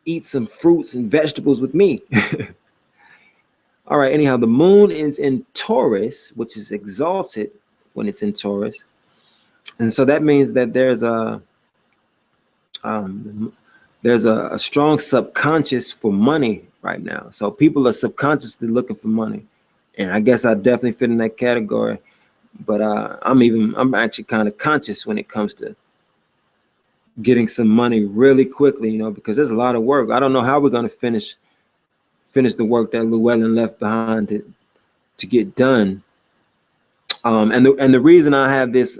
eat some fruits and vegetables with me. All right, anyhow, the moon is in Taurus, which is exalted when it's in Taurus. And so that means that there's a strong subconscious for money right now. So people are subconsciously looking for money. And I guess I definitely fit in that category. But I'm actually kind of conscious when it comes to getting some money really quickly, you know, because there's a lot of work. I don't know how we're going to finish the work that Llewellyn left behind to get done. And the reason I have this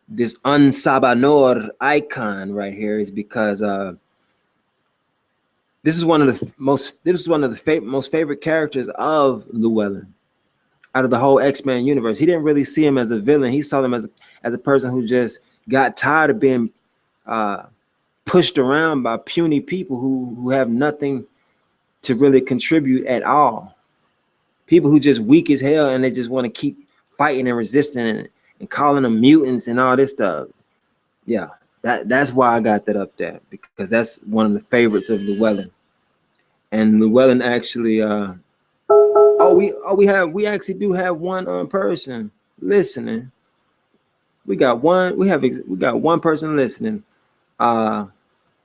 this Unsabanor icon right here is because this is one of the most favorite characters of Llewellyn out of the whole X-Men universe. He didn't really see him as a villain. He saw him as a person who just got tired of being pushed around by puny people who have nothing to really contribute at all. People who just weak as hell and they just want to keep fighting and resisting and calling them mutants and all this stuff. Yeah, that's why I got that up there, because that's one of the favorites of Llewellyn. And Llewellyn actually we actually do have one person listening. We got one person listening.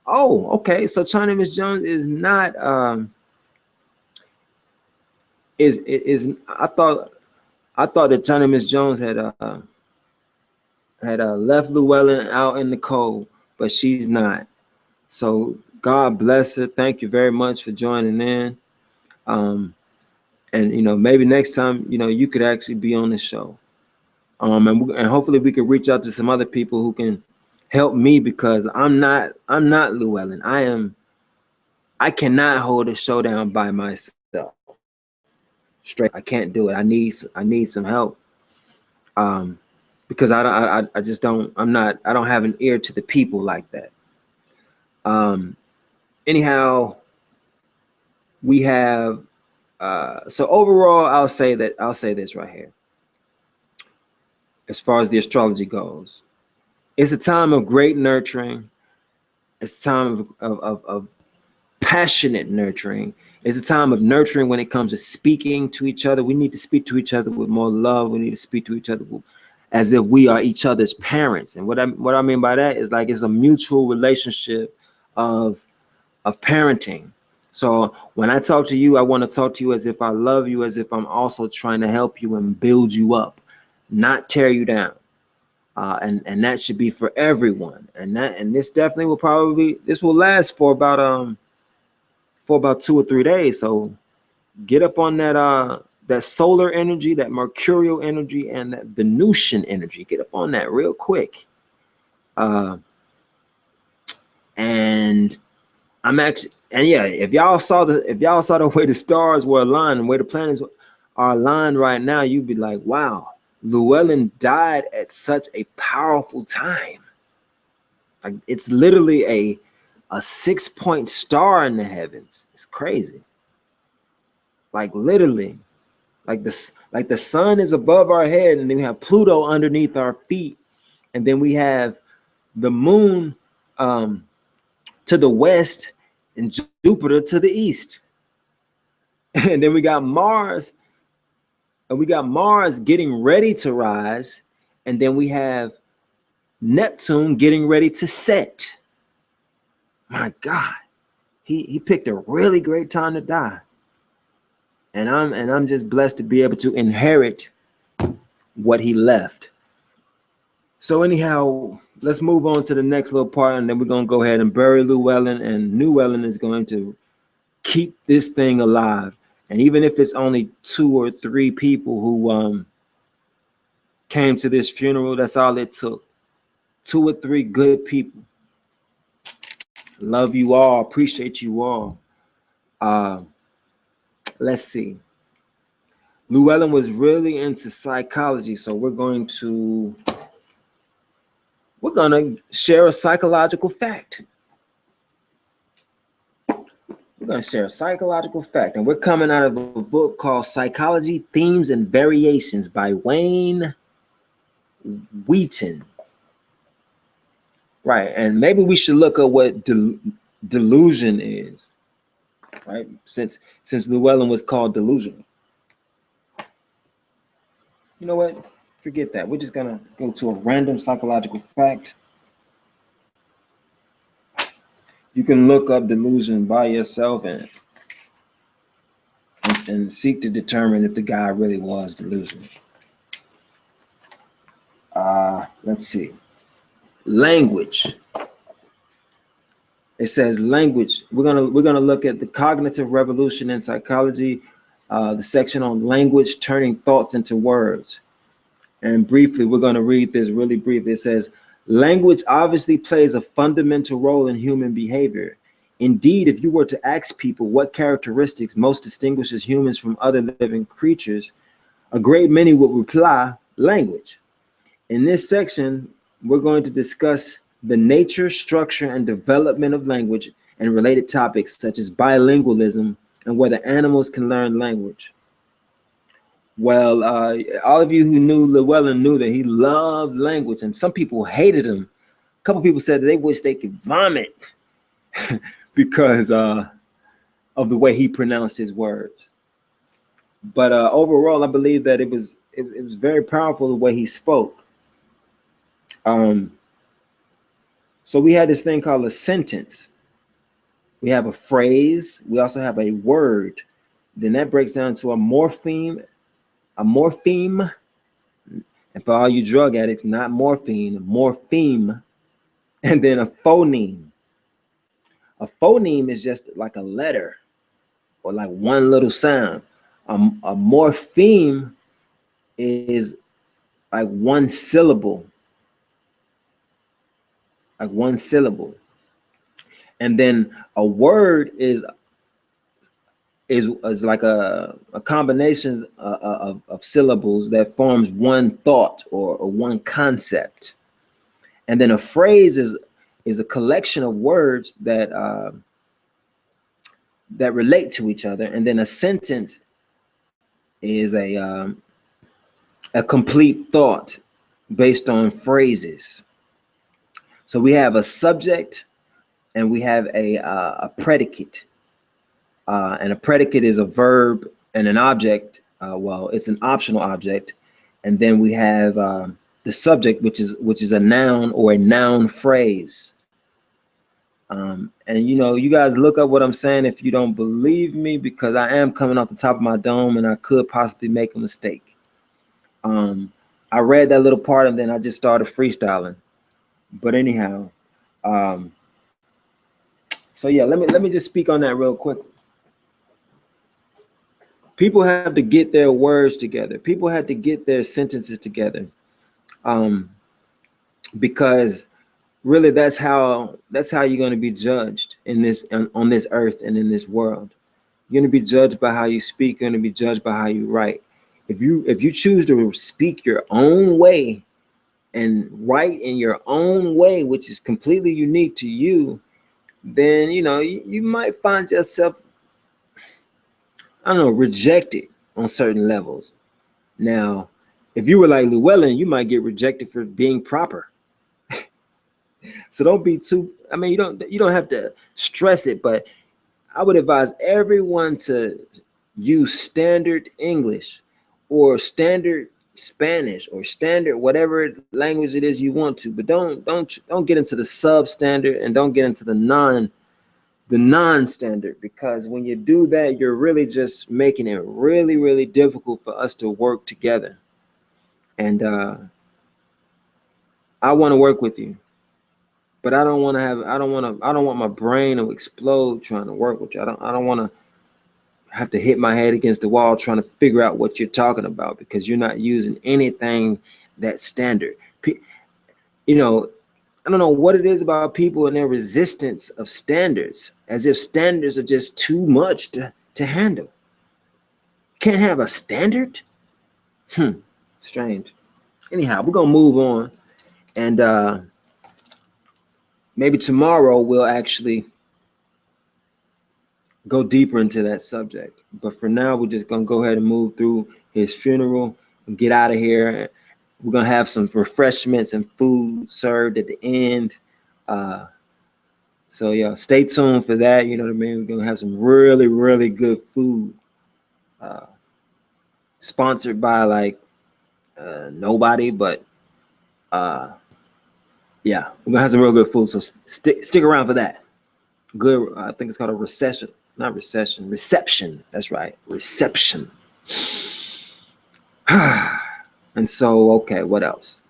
Okay, so China Miss Jones is not is I thought that China Miss Jones had left Llewellyn out in the cold, but she's not. So God bless her. Thank you very much for joining in. And you know, maybe next time, you know, you could actually be on the show. And hopefully we could reach out to some other people who can help me, because I'm not Llewellyn. I cannot hold a show down by myself. Straight, I can't do it. I need some help. Because I just don't, I don't have an ear to the people like that. Anyhow, we have so overall, I'll say this right here. As far as the astrology goes, it's a time of great nurturing. It's a time of passionate nurturing. It's a time of nurturing when it comes to speaking to each other. We need to speak to each other with more love. We need to speak to each other as if we are each other's parents. And what I mean by that is, like, it's a mutual relationship of parenting. So when I talk to you, I want to talk to you as if I love you, as if I'm also trying to help you and build you up, not tear you down. And that should be for everyone. And this definitely will last for about 2 or 3 days. So get up on that solar energy, that mercurial energy, and that Venusian energy. Get up on that real quick. And I'm actually, And yeah, if y'all saw the way the stars were aligned and where the planets are aligned right now, you'd be like, wow, Llewellyn died at such a powerful time. Like, it's literally a 6-point star in the heavens. It's crazy. Like, literally, like the sun is above our head, and then we have Pluto underneath our feet, and then we have the moon to the west and Jupiter to the east. And then we got Mars, and we got Mars getting ready to rise, and then we have Neptune getting ready to set. My God, he picked a really great time to die. And I'm just blessed to be able to inherit what he left. So anyhow, let's move on to the next little part, and then we're gonna go ahead and bury Llewellyn, and Llewellyn is going to keep this thing alive. And even if it's only 2 or 3 people who came to this funeral, that's all it took. 2 or 3 good people. Love you all, appreciate you all. Let's see. Llewellyn was really into psychology, so we're gonna share a psychological fact. We're gonna share a psychological fact, and we're coming out of a book called Psychology, Themes and Variations by Wayne Wheaton. Right, and maybe we should look at what delusion is, right? Since Llewellyn was called delusional. You know what? Forget that. We're just gonna go to a random psychological fact. You can look up delusion by yourself and seek to determine if the guy really was delusional. Let's see. Language. It says language. We're gonna look at the cognitive revolution in psychology, the section on language turning thoughts into words. And briefly, we're going to read this really briefly. It says, language obviously plays a fundamental role in human behavior. Indeed, if you were to ask people what characteristics most distinguishes humans from other living creatures, a great many would reply, language. In this section, we're going to discuss the nature, structure, and development of language and related topics such as bilingualism and whether animals can learn language. Well, all of you who knew Llewellyn knew that he loved language, and some people hated him. A couple people said that they wish they could vomit because of the way he pronounced his words. But overall, I believe that it was very powerful the way he spoke. So we had this thing called a sentence. We have a phrase. We also have a word. Then that breaks down to a morpheme, and for all you drug addicts, not morphine, morpheme, and then a phoneme. A phoneme is just like a letter or like one little sound. A morpheme is like one syllable. Like one syllable. And then a word is like a combination of syllables that forms one thought or one concept. And then a phrase is a collection of words that relate to each other. And then a sentence is a complete thought based on phrases. So we have a subject and we have a predicate. And a predicate is a verb and an object. Well, it's an optional object. And then we have the subject, which is a noun or a noun phrase. And you know, you guys look up what I'm saying if you don't believe me, because I am coming off the top of my dome and I could possibly make a mistake. I read that little part and then I just started freestyling. But anyhow, so yeah, let me just speak on that real quick. People have to get their words together. People have to get their sentences together, because really that's how you're going to be judged. in this on this earth and in this world. You're going to be judged by how you speak. You're going to be judged by how you write. If you choose to speak your own way and write in your own way, which is completely unique to you, then you might find yourself, I don't know, rejected on certain levels. Now, if you were like Llewellyn, you might get rejected for being proper. So don't be too, I mean, you don't have to stress it, but I would advise everyone to use standard English or standard Spanish or standard whatever language it is you want to, but don't get into the substandard, and don't get into the non-standard, because when you do that, you're really just making it really, really difficult for us to work together. And I want to work with you, but I don't want my brain to explode trying to work with you. I don't want to have to hit my head against the wall trying to figure out what you're talking about, because you're not using anything that's standard. I don't know what it is about people and their resistance of standards, as if standards are just too much to handle. Can't have a standard? Strange. Anyhow, we're gonna move on, and maybe tomorrow we'll actually go deeper into that subject. But for now, we're just gonna go ahead and move through his funeral and get out of here. We're gonna have some refreshments and food served at the end. So yeah, stay tuned for that. You know what I mean? We're gonna have some really, really good food. Sponsored by like nobody, but yeah, we're gonna have some real good food. So stick around for that. Good. I think it's called a reception. That's right, reception. And so, okay, what else?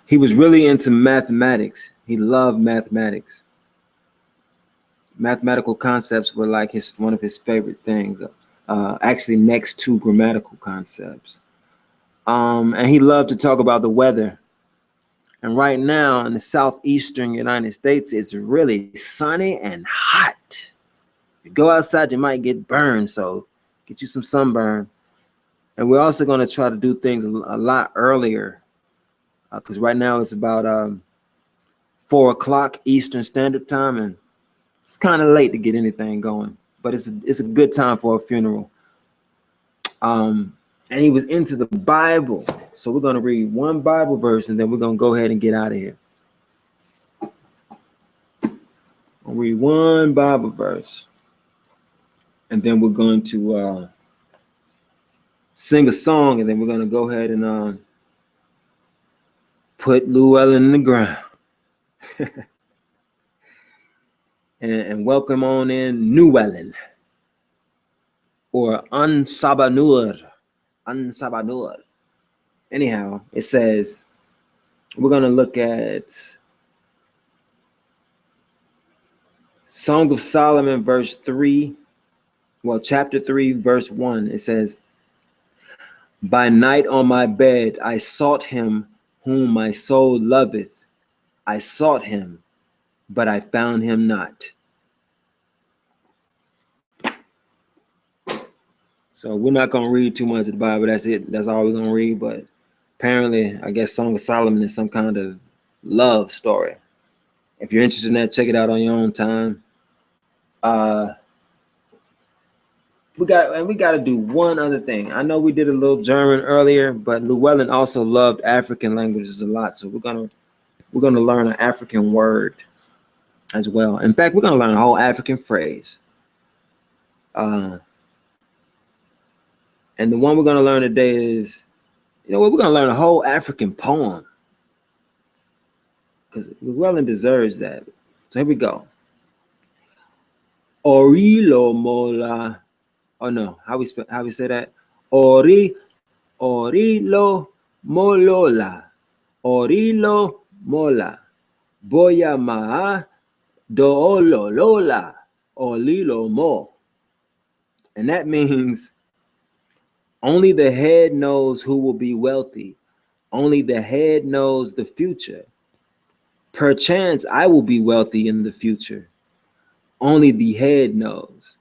He was really into mathematics. He loved mathematics. Mathematical concepts were like one of his favorite things. Actually, next to grammatical concepts. And he loved to talk about the weather. And right now in the southeastern United States, it's really sunny and hot. If you go outside, you might get burned. So get you some sunburn. And we're also going to try to do things a lot earlier, because right now it's about 4 o'clock Eastern Standard Time, and it's kind of late to get anything going. But it's a good time for a funeral. And he was into the Bible. So we're going to read one Bible verse, and then we're going to go ahead and get out of here. I'll read one Bible verse, and then we're going to sing a song, and then we're going to go ahead and put Llewellyn in the ground. and welcome on in Llewellyn, or Ansabanur. Anyhow, it says, we're going to look at Song of Solomon, verse 3. Well, chapter 3, verse 1. It says, by night on my bed I sought him whom my soul loveth. I sought him, but I found him not. So we're not going to read too much of the Bible. That's it. That's all we're going to read. But apparently, I guess Song of Solomon is some kind of love story. If you're interested in that, check it out on your own time. We got to do one other thing. I know we did a little German earlier, but Llewellyn also loved African languages a lot. So we're gonna learn an African word as well. In fact, we're gonna learn a whole African phrase. And the one we're going to learn today is, we're going to learn a whole African poem, because Llewellyn deserves that. So here we go. Orilo mola. Oh no, how we say that? Orilo molola. Orilo mola. Boya maa doololola. Olilo mo. And that means, only the head knows who will be wealthy. Only the head knows the future. Perchance I will be wealthy in the future. Only the head knows.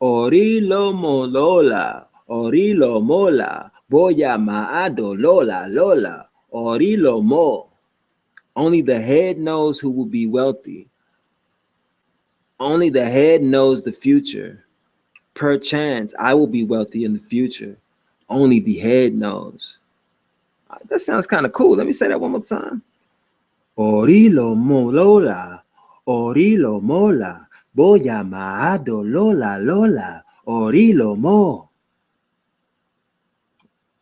Orilo molola, orilo mola, boya maado lola lola, orilo mo. Only the head knows who will be wealthy. Only the head knows the future. Perchance I will be wealthy in the future. Only the head knows. That sounds kind of cool. Let me say that one more time. Orilo molola, orilo mola, boya maado lola lola, orilo mo.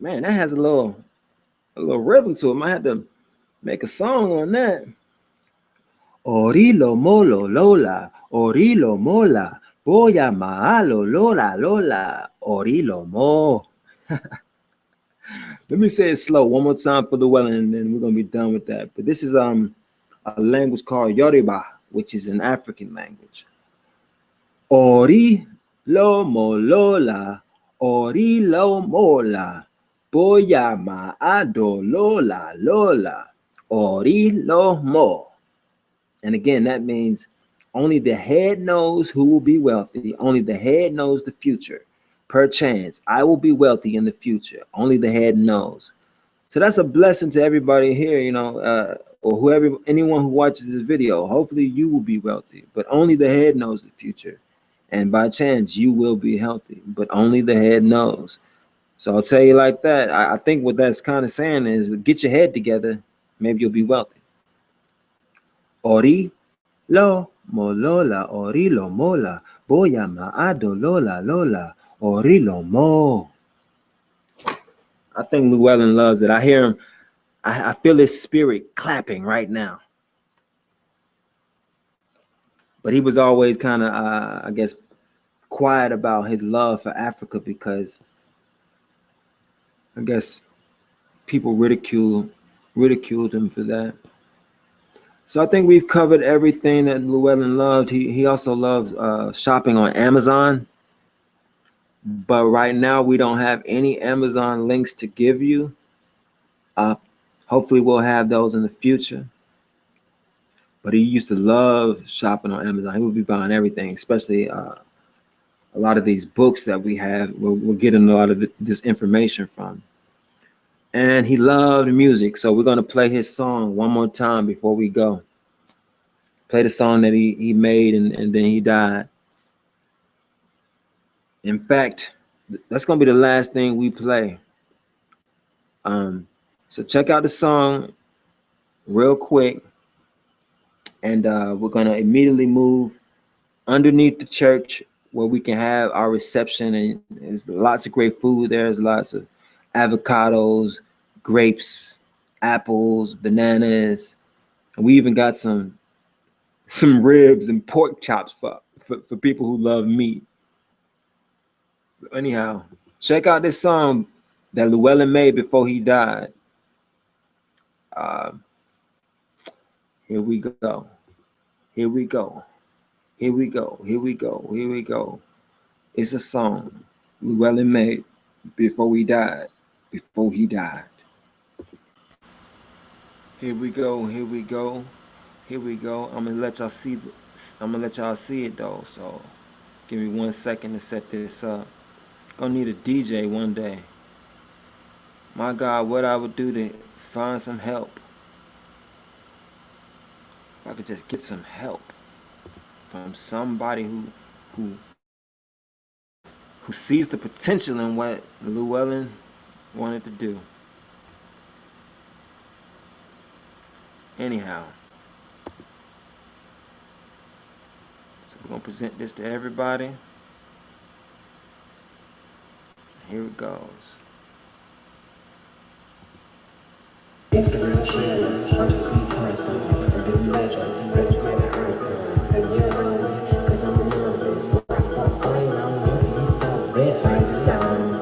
Man, that has a little rhythm to it. Might have to make a song on that. Orilo molo lola, orilo mola, boya maalo lola lola, orilo mo. Let me say it slow one more time for Llewellyn, and then we're gonna be done with that. But this is a language called Yoruba, which is an African language. Ori lo molola, ori lo mola, boya maado lola lola, ori lo mo. And again, that means only the head knows who will be wealthy. Only the head knows the future. Perchance, I will be wealthy in the future. Only the head knows. So that's a blessing to everybody here, or whoever, anyone who watches this video. Hopefully you will be wealthy, but only the head knows the future. And by chance, you will be healthy, but only the head knows. So I'll tell you like that. I think what that's kind of saying is get your head together. Maybe you'll be wealthy. Ori lo molola, ori lo mola, boya maado lola lola, ori lo mo. I think Llewellyn loves it. I hear him. I feel his spirit clapping right now. But he was always kind of, I guess, quiet about his love for Africa because I guess people ridiculed him for that. So I think we've covered everything that Llewellyn loved. He also loves shopping on Amazon. But right now we don't have any Amazon links to give you. Hopefully we'll have those in the future. But he used to love shopping on Amazon. He would be buying everything, especially a lot of these books that we have. We're getting a lot of this information from. And he loved music. So we're going to play his song one more time before we go. Play the song that he made and then he died. In fact, that's going to be the last thing we play. So check out the song real quick. And we're going to immediately move underneath the church where we can have our reception. And there's lots of great food there. There's lots of avocados, grapes, apples, bananas. And we even got some ribs and pork chops for people who love meat. So anyhow, check out this song that Llewellyn made before he died. Here we go. Here we go. Here we go. Here we go. Here we go. It's a song Llewellyn made before he died. Before he died. Here we go. Here we go. Here we go. I'm gonna let y'all see. I'm gonna let y'all see it though. So give me 1 second to set this up. Gonna need a DJ one day. My God, what I would do to find some help. If I could just get some help from somebody who sees the potential in what Llewellyn wanted to do. Anyhow, so we're gonna present this to everybody. Here it goes. Instagram share, want to see content, and then legend, ready to get it icon, and you know me, cause I'm a nervous, life goes fine, I'm with you for this, I sound.